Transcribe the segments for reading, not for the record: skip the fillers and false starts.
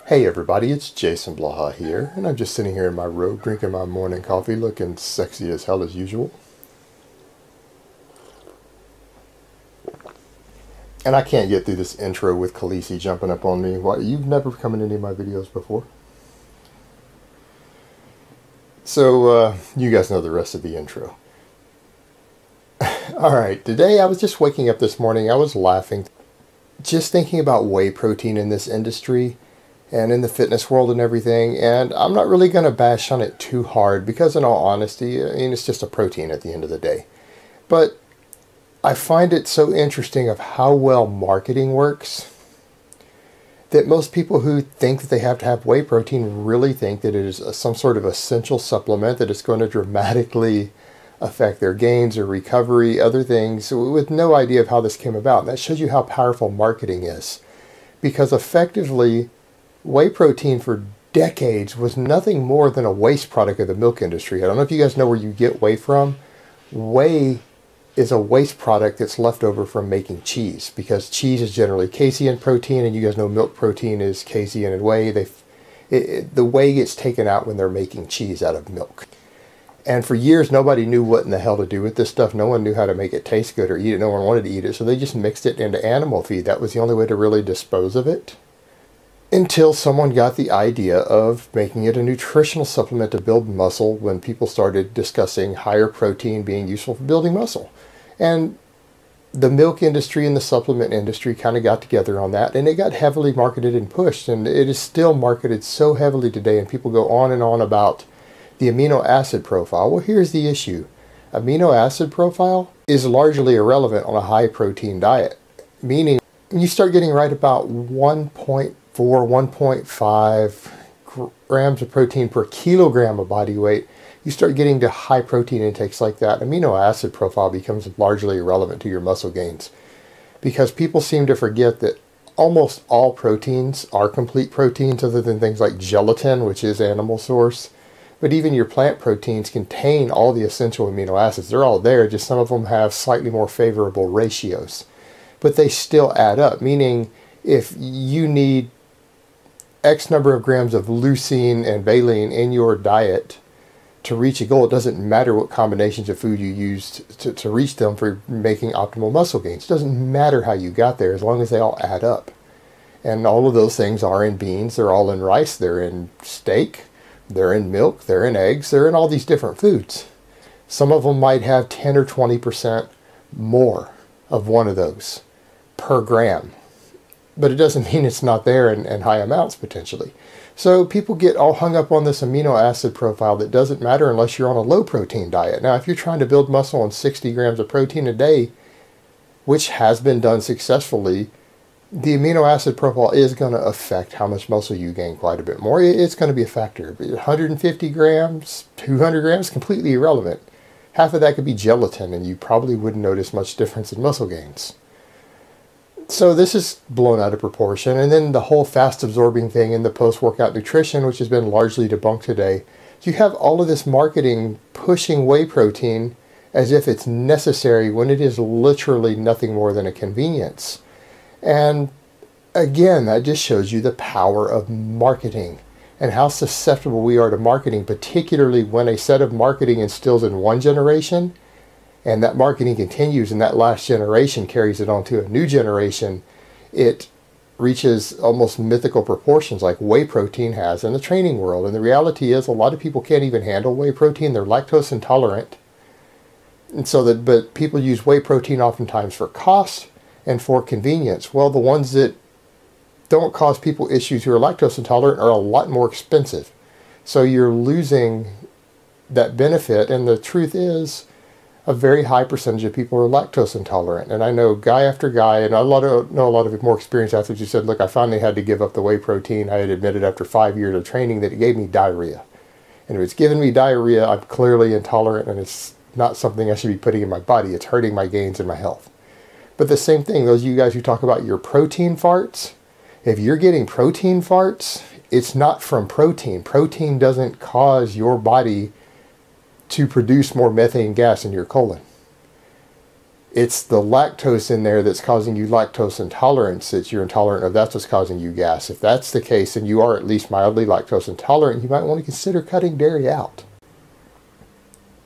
Hey everybody, it's Jason Blaha here, and I'm just sitting here in my robe drinking my morning coffee looking sexy as hell as usual. And I can't get through this intro with Khaleesi jumping up on me. Why, you've never come in any of my videos before. So, you guys know the rest of the intro. Alright, today I was just waking up this morning, I was laughing. Just thinking about whey protein in this industry and in the fitness world and everything, and I'm not really going to bash on it too hard because in all honesty, I mean, it's just a protein at the end of the day. But I find it so interesting of how well marketing works that most people who think that they have to have whey protein really think that it is some sort of essential supplement that is going to dramatically affect their gains or recovery, other things, with no idea of how this came about. And that shows you how powerful marketing is. Because effectively, whey protein for decades was nothing more than a waste product of the milk industry. I don't know if you guys know where you get whey from. Whey is a waste product that's left over from making cheese, because cheese is generally casein protein, and you guys know milk protein is casein and whey. The whey gets taken out when they're making cheese out of milk. And for years, nobody knew what in the hell to do with this stuff. No one knew how to make it taste good or eat it. No one wanted to eat it, so they just mixed it into animal feed. That was the only way to really dispose of it. Until someone got the idea of making it a nutritional supplement to build muscle when people started discussing higher protein being useful for building muscle. And the milk industry and the supplement industry kind of got together on that, and it got heavily marketed and pushed, and it is still marketed so heavily today, and people go on and on about the amino acid profile. Well, here's the issue. Amino acid profile is largely irrelevant on a high protein diet, meaning you start getting right about 1.4, 1.5 grams of protein per kilogram of body weight, you start getting to high protein intakes like that, amino acid profile becomes largely irrelevant to your muscle gains. Because people seem to forget that almost all proteins are complete proteins, other than things like gelatin, which is animal source. But even your plant proteins contain all the essential amino acids. They're all there, just some of them have slightly more favorable ratios. But they still add up, meaning if you need X number of grams of leucine and valine in your diet to reach a goal, it doesn't matter what combinations of food you used to reach them for making optimal muscle gains. It doesn't matter how you got there, as long as they all add up. And all of those things are in beans, they're all in rice, they're in steak, they're in milk, they're in eggs, they're in all these different foods. Some of them might have 10 or 20% more of one of those per gram. But it doesn't mean it's not there in high amounts potentially. So people get all hung up on this amino acid profile that doesn't matter unless you're on a low protein diet. Now, if you're trying to build muscle on 60 grams of protein a day, which has been done successfully, the amino acid profile is going to affect how much muscle you gain quite a bit more. It's going to be a factor. 150 grams, 200 grams, completely irrelevant. Half of that could be gelatin, and you probably wouldn't notice much difference in muscle gains. So this is blown out of proportion. And then the whole fast absorbing thing in the post-workout nutrition, which has been largely debunked today. You have all of this marketing pushing whey protein as if it's necessary when it is literally nothing more than a convenience. And again, that just shows you the power of marketing and how susceptible we are to marketing, particularly when a set of marketing instills in one generation and that marketing continues and that last generation carries it on to a new generation. It reaches almost mythical proportions like whey protein has in the training world. And the reality is a lot of people can't even handle whey protein. They're lactose intolerant. And so but people use whey protein oftentimes for cost and for convenience. Well, the ones that don't cause people issues who are lactose intolerant are a lot more expensive. So you're losing that benefit. And the truth is, a very high percentage of people are lactose intolerant. And I know guy after guy, and know a lot of more experienced athletes who said, look, I finally had to give up the whey protein. I had admitted after 5 years of training that it gave me diarrhea. And if it's giving me diarrhea, I'm clearly intolerant, and it's not something I should be putting in my body. It's hurting my gains and my health. But the same thing, those of you guys who talk about your protein farts, if you're getting protein farts, it's not from protein. Protein doesn't cause your body to produce more methane gas in your colon. It's the lactose in there that's causing you lactose intolerance that you're intolerant of. That's what's causing you gas. If that's the case, and you are at least mildly lactose intolerant, you might want to consider cutting dairy out.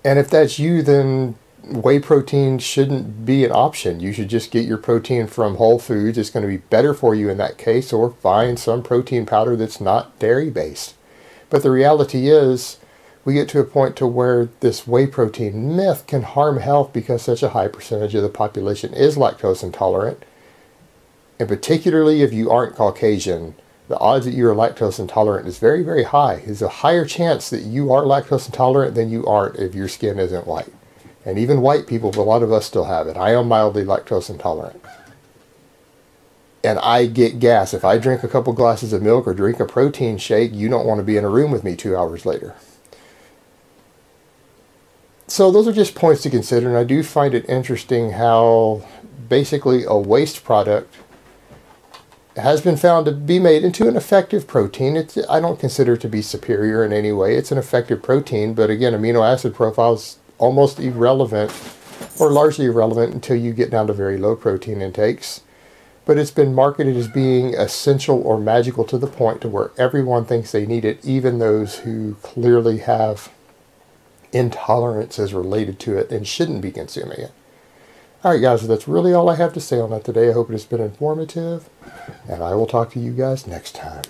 And if that's you, then whey protein shouldn't be an option. You should just get your protein from Whole Foods. It's going to be better for you in that case, or find some protein powder that's not dairy based. But the reality is, we get to a point to where this whey protein myth can harm health because such a high percentage of the population is lactose intolerant. And particularly if you aren't Caucasian, the odds that you're lactose intolerant is very, very high. There's a higher chance that you are lactose intolerant than you aren't if your skin isn't white. And even white people, a lot of us still have it. I am mildly lactose intolerant. And I get gas. If I drink a couple glasses of milk or drink a protein shake, you don't want to be in a room with me 2 hours later. So those are just points to consider, and I do find it interesting how basically a waste product has been found to be made into an effective protein. I don't consider it to be superior in any way. It's an effective protein, but again, amino acid profile is almost irrelevant, or largely irrelevant, until you get down to very low protein intakes. But it's been marketed as being essential or magical to the point to where everyone thinks they need it, even those who clearly have intolerance as related to it and shouldn't be consuming it. Alright guys, so that's really all I have to say on that today. I hope it has been informative, and I will talk to you guys next time.